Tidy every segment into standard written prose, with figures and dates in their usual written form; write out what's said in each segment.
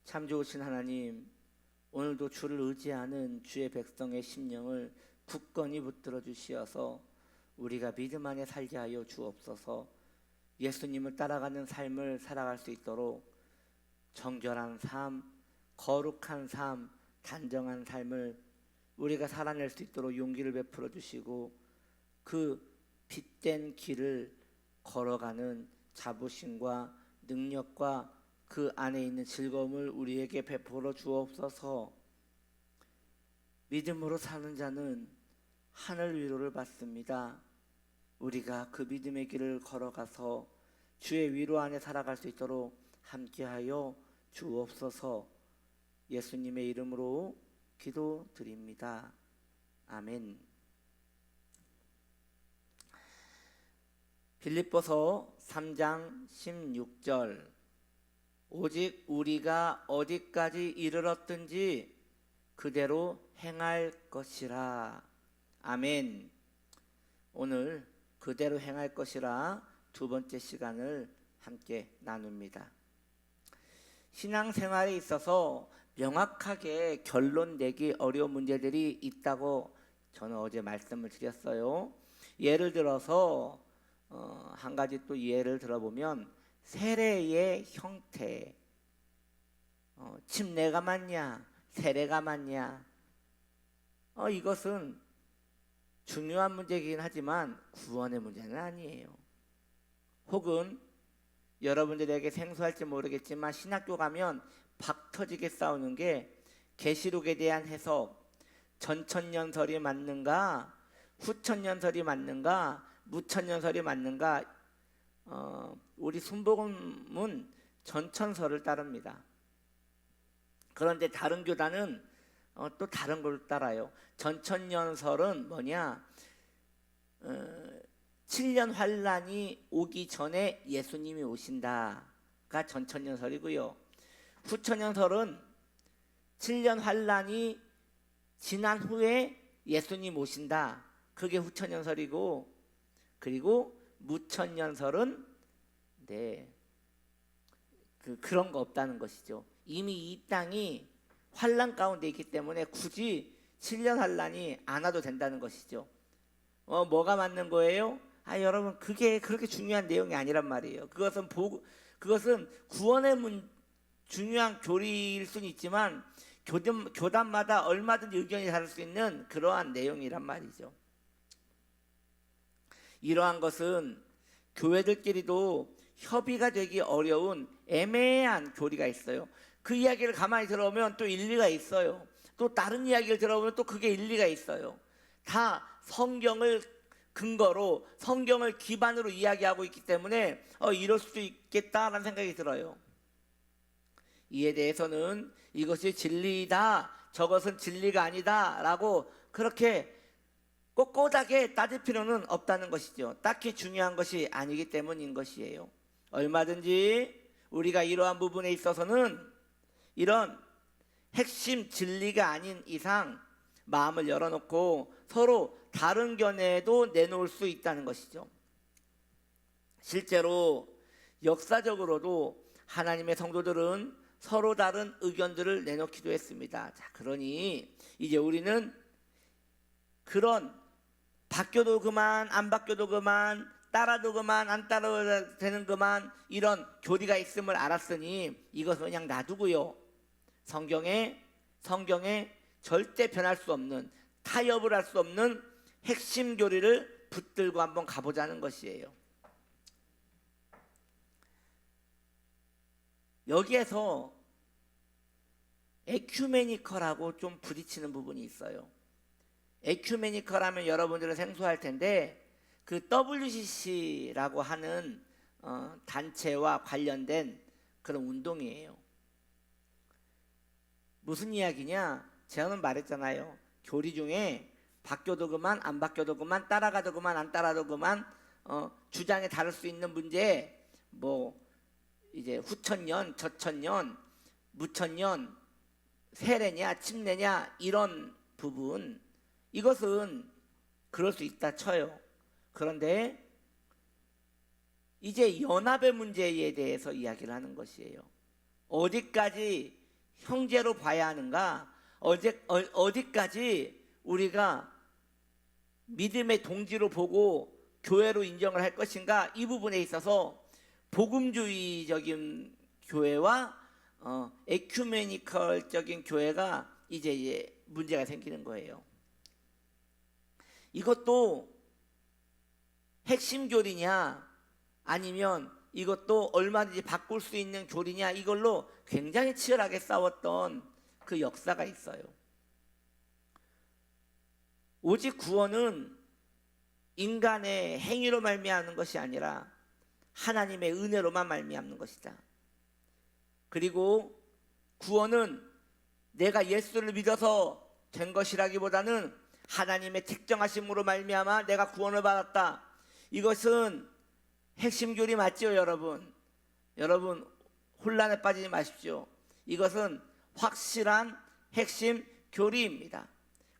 참 좋으신 하나님, 오늘도 주를 의지하는 주의 백성의 심령을 굳건히 붙들어 주시어서 우리가 믿음 안에 살게 하여 주옵소서. 예수님을 따라가는 삶을 살아갈 수 있도록 정결한 삶, 거룩한 삶, 단정한 삶을 우리가 살아낼 수 있도록 용기를 베풀어 주시고 그 빛된 길을 걸어가는 자부심과 능력과 그 안에 있는 즐거움을 우리에게 베풀어 주옵소서. 믿음으로 사는 자는 하늘 위로를 받습니다. 우리가 그 믿음의 길을 걸어가서 주의 위로 안에 살아갈 수 있도록 함께하여 주옵소서. 예수님의 이름으로 기도드립니다. 아멘. 빌립보서 3장 16절, 오직 우리가 어디까지 이르렀든지 그대로 행할 것이라. 아멘. 오늘 그대로 행할 것이라 두 번째 시간을 함께 나눕니다. 신앙생활에 있어서 명확하게 결론 내기 어려운 문제들이 있다고 저는 어제 말씀을 드렸어요. 예를 들어서 한 가지 또 예를 들어보면 세례의 형태, 침례가 맞냐 세례가 맞냐, 이것은 중요한 문제이긴 하지만 구원의 문제는 아니에요. 혹은 여러분들에게 생소할지 모르겠지만 신학교 가면 박 터지게 싸우는 게 계시록에 대한 해석, 전천년설이 맞는가 후천년설이 맞는가 무천년설이 맞는가. 우리 순복음은 전천설을 따릅니다. 그런데 다른 교단은 또 다른 걸 따라요. 전천년설은 뭐냐, 7년 환란이 오기 전에 예수님이 오신다가 전천년설이고요. 후천년설은 7년 환란이 지난 후에 예수님 오신다, 그게 후천년설이고, 그리고 무천년설은 그런 거 없다는 것이죠. 이미 이 땅이 환란 가운데 있기 때문에 굳이 7년 환란이 안 와도 된다는 것이죠. 뭐가 맞는 거예요? 여러분, 그게 그렇게 중요한 내용이 아니란 말이에요. 그것은 구원의 중요한 교리일 수는 있지만 교단마다 얼마든지 의견이 다를 수 있는 그러한 내용이란 말이죠. 이러한 것은 교회들끼리도 협의가 되기 어려운 애매한 교리가 있어요. 그 이야기를 가만히 들어보면 또 일리가 있어요. 또 다른 이야기를 들어보면 또 그게 일리가 있어요. 다 성경을 근거로, 성경을 기반으로 이야기하고 있기 때문에 이럴 수도 있겠다라는 생각이 들어요. 이에 대해서는 이것이 진리이다, 저것은 진리가 아니다 라고 그렇게 꼿꼿하게 따질 필요는 없다는 것이죠. 딱히 중요한 것이 아니기 때문인 것이에요. 얼마든지 우리가 이러한 부분에 있어서는 이런 핵심 진리가 아닌 이상 마음을 열어놓고 서로 다른 견해도 내놓을 수 있다는 것이죠. 실제로 역사적으로도 하나님의 성도들은 서로 다른 의견들을 내놓기도 했습니다. 자, 그러니 이제 우리는 그런 바뀌어도 그만 안 바뀌어도 그만, 따라도 그만 안 따라도 되는 그만, 이런 교리가 있음을 알았으니 이것은 그냥 놔두고요, 성경에 절대 변할 수 없는, 타협을 할 수 없는 핵심 교리를 붙들고 한번 가보자는 것이에요. 여기에서 에큐메니컬하고 좀 부딪히는 부분이 있어요. 에큐메니컬하면 여러분들은 생소할 텐데 그 WCC라고 하는 단체와 관련된 그런 운동이에요. 무슨 이야기냐? 제가 말했잖아요. 교리 중에 바뀌어도 그만 안 바뀌어도 그만, 따라가도 그만 안 따라도 그만, 주장에 다를 수 있는 문제, 이제 후천년, 저천년, 무천년, 세례냐 침례냐, 이런 부분, 이것은 그럴 수 있다 쳐요. 그런데 이제 연합의 문제에 대해서 이야기를 하는 것이에요. 어디까지 형제로 봐야 하는가? 어디까지 우리가 믿음의 동지로 보고 교회로 인정을 할 것인가? 이 부분에 있어서 복음주의적인 교회와 에큐메니컬적인 교회가 이제 문제가 생기는 거예요. 이것도 핵심 교리냐 아니면 이것도 얼마든지 바꿀 수 있는 교리냐, 이걸로 굉장히 치열하게 싸웠던 그 역사가 있어요. 오직 구원은 인간의 행위로 말미암는 것이 아니라 하나님의 은혜로만 말미암는 것이다. 그리고 구원은 내가 예수를 믿어서 된 것이라기보다는 하나님의 특정하심으로 말미암아 내가 구원을 받았다. 이것은 핵심 교리 맞죠, 여러분? 여러분 혼란에 빠지지 마십시오. 이것은 확실한 핵심 교리입니다.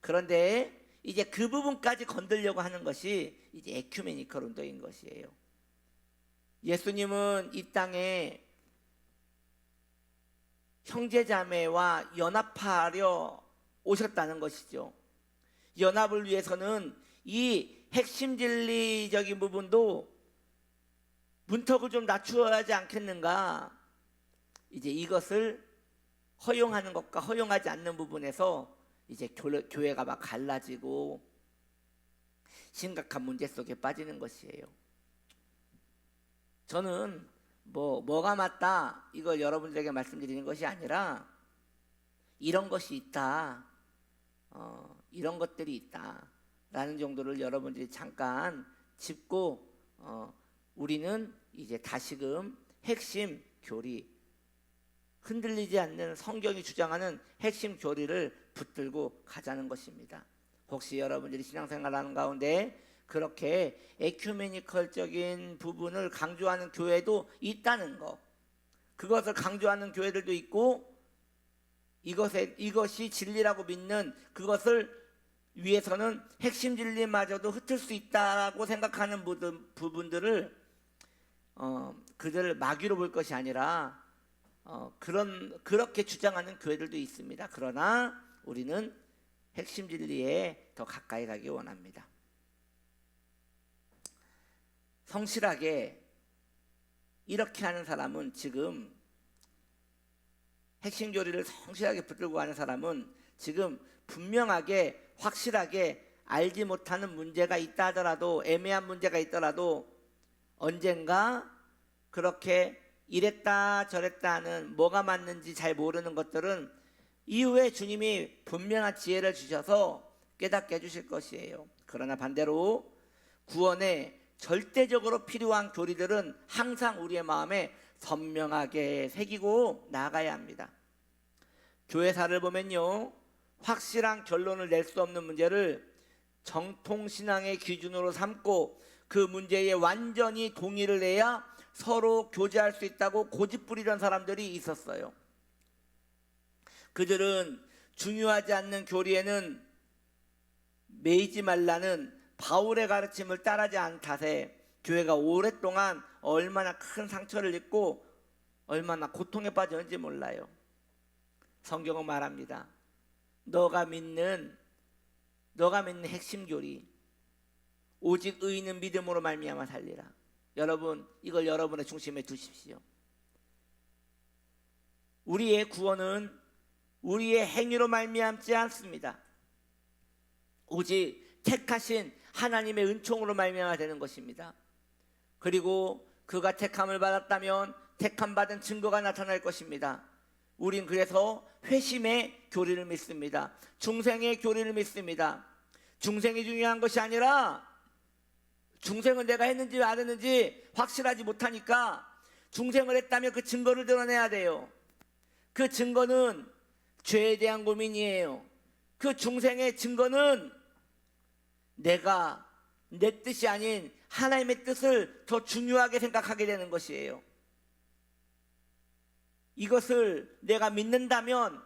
그런데 이제 그 부분까지 건들려고 하는 것이 이제 에큐메니컬 운동인 것이에요. 예수님은 이 땅에 형제자매와 연합하려 오셨다는 것이죠. 연합을 위해서는 이 핵심 진리적인 부분도 문턱을 좀 낮추어야 하지 않겠는가? 이제 이것을 허용하는 것과 허용하지 않는 부분에서 이제 교회가 막 갈라지고 심각한 문제 속에 빠지는 것이에요. 저는 뭐가 맞다 이걸 여러분들에게 말씀드리는 것이 아니라 이런 것이 있다, 이런 것들이 있다라는 정도를 여러분들이 잠깐 짚고 우리는 이제 다시금 핵심 교리, 흔들리지 않는 성경이 주장하는 핵심 교리를 붙들고 가자는 것입니다. 혹시 여러분들이 신앙생활하는 가운데 그렇게 에큐메니컬적인 부분을 강조하는 교회도 있다는 것, 그것을 강조하는 교회들도 있고 이것이 진리라고 믿는 그것을 위해서는 핵심 진리마저도 흩을 수 있다고 생각하는 부분들을 그들을 마귀로 볼 것이 아니라 그렇게 주장하는 교회들도 있습니다. 그러나 우리는 핵심 진리에 더 가까이 가기 원합니다. 성실하게 이렇게 하는 사람은, 지금 핵심 교리를 성실하게 붙들고 가는 사람은 지금 분명하게 확실하게 알지 못하는 문제가 있다 하더라도, 애매한 문제가 있더라도 언젠가 그렇게 이랬다 저랬다 하는, 뭐가 맞는지 잘 모르는 것들은 이후에 주님이 분명한 지혜를 주셔서 깨닫게 해주실 것이에요. 그러나 반대로 구원에 절대적으로 필요한 교리들은 항상 우리의 마음에 선명하게 새기고 나가야 합니다. 교회사를 보면요, 확실한 결론을 낼 수 없는 문제를 정통신앙의 기준으로 삼고 그 문제에 완전히 동의를 내야 서로 교제할 수 있다고 고집부리던 사람들이 있었어요. 그들은 중요하지 않는 교리에는 매이지 말라는 바울의 가르침을 따르지 않은 탓에 교회가 오랫동안 얼마나 큰 상처를 입고 얼마나 고통에 빠졌는지 몰라요. 성경은 말합니다. 너가 믿는 핵심 교리, 오직 의인은 믿음으로 말미암아 살리라. 여러분, 이걸 여러분의 중심에 두십시오. 우리의 구원은 우리의 행위로 말미암지 않습니다. 오직 택하신 하나님의 은총으로 말미암아 되는 것입니다. 그리고 그가 택함을 받았다면 택함 받은 증거가 나타날 것입니다. 우린 그래서 회심의 교리를 믿습니다. 중생의 교리를 믿습니다. 중생이 중요한 것이 아니라, 중생을 내가 했는지 안 했는지 확실하지 못하니까 중생을 했다면 그 증거를 드러내야 돼요. 그 증거는 죄에 대한 고민이에요. 그 중생의 증거는 내가 내 뜻이 아닌 하나님의 뜻을 더 중요하게 생각하게 되는 것이에요. 이것을 내가 믿는다면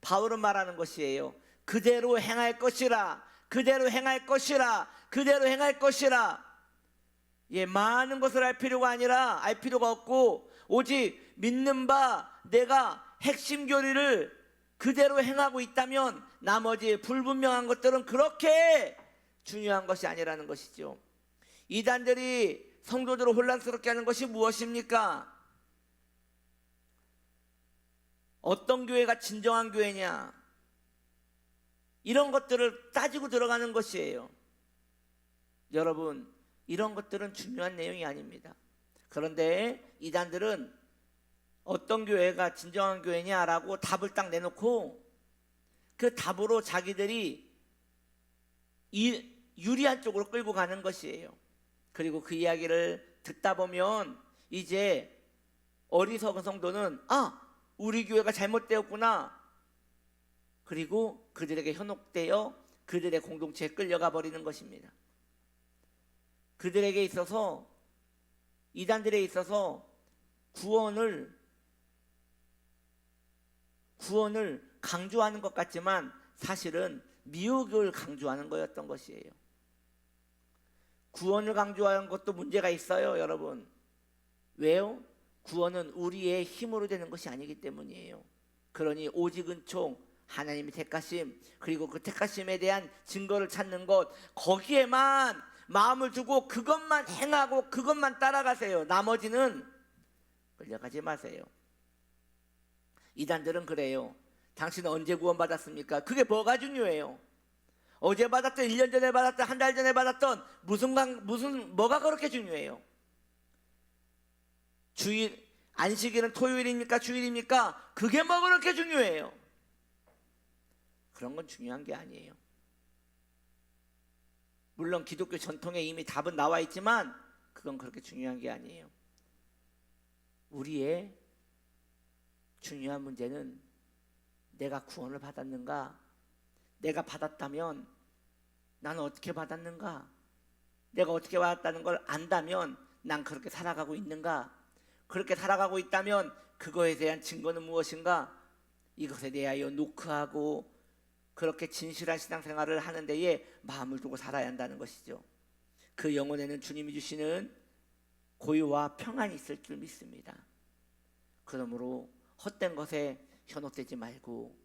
바울은 말하는 것이에요. 그대로 행할 것이라, 그대로 행할 것이라, 그대로 행할 것이라. 많은 것을 알 필요가 아니라, 알 필요가 없고 오직 믿는 바 내가 핵심 교리를 그대로 행하고 있다면 나머지 불분명한 것들은 그렇게 중요한 것이 아니라는 것이죠. 이단들이 성도들을 혼란스럽게 하는 것이 무엇입니까? 어떤 교회가 진정한 교회냐, 이런 것들을 따지고 들어가는 것이에요. 여러분, 이런 것들은 중요한 내용이 아닙니다. 그런데 이단들은 어떤 교회가 진정한 교회냐라고 답을 딱 내놓고 그 답으로 자기들이 유리한 쪽으로 끌고 가는 것이에요. 그리고 그 이야기를 듣다 보면 이제 어리석은 성도는 우리 교회가 잘못되었구나, 그리고 그들에게 현혹되어 그들의 공동체에 끌려가 버리는 것입니다. 그들에게 있어서, 이단들에 있어서 구원을 강조하는 것 같지만 사실은 미혹을 강조하는 거였던 것이에요. 구원을 강조하는 것도 문제가 있어요, 여러분. 왜요? 구원은 우리의 힘으로 되는 것이 아니기 때문이에요. 그러니 오직 은총, 하나님의 택하심, 그리고 그 택하심에 대한 증거를 찾는 것, 거기에만 마음을 두고 그것만 행하고 그것만 따라가세요. 나머지는 끌려가지 마세요. 이단들은 그래요. 당신은 언제 구원받았습니까? 그게 뭐가 중요해요? 어제 받았던, 1년 전에 받았던, 한 달 전에 받았던 뭐가 그렇게 중요해요? 안식일은 토요일입니까? 주일입니까? 그게 뭐 그렇게 중요해요? 그런 건 중요한 게 아니에요. 물론 기독교 전통에 이미 답은 나와 있지만 그건 그렇게 중요한 게 아니에요. 우리의 중요한 문제는 내가 구원을 받았는가? 내가 받았다면 나는 어떻게 받았는가? 내가 어떻게 받았다는 걸 안다면 난 그렇게 살아가고 있는가? 그렇게 살아가고 있다면 그거에 대한 증거는 무엇인가? 이것에 대하여 노크하고 그렇게 진실한 신앙생활을 하는 데에 마음을 두고 살아야 한다는 것이죠. 그 영혼에는 주님이 주시는 고요와 평안이 있을 줄 믿습니다. 그러므로 헛된 것에 현혹되지 말고,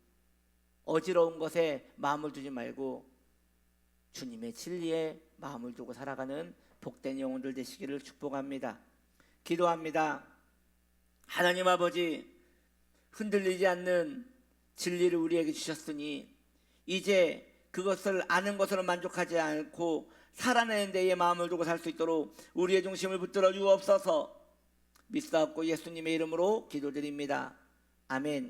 어지러운 것에 마음을 두지 말고 주님의 진리에 마음을 두고 살아가는 복된 영혼들 되시기를 축복합니다. 기도합니다. 하나님 아버지, 흔들리지 않는 진리를 우리에게 주셨으니 이제 그것을 아는 것으로 만족하지 않고 살아내는 데에 마음을 두고 살 수 있도록 우리의 중심을 붙들어 주옵소서. 믿사옵고 예수님의 이름으로 기도드립니다. 아멘.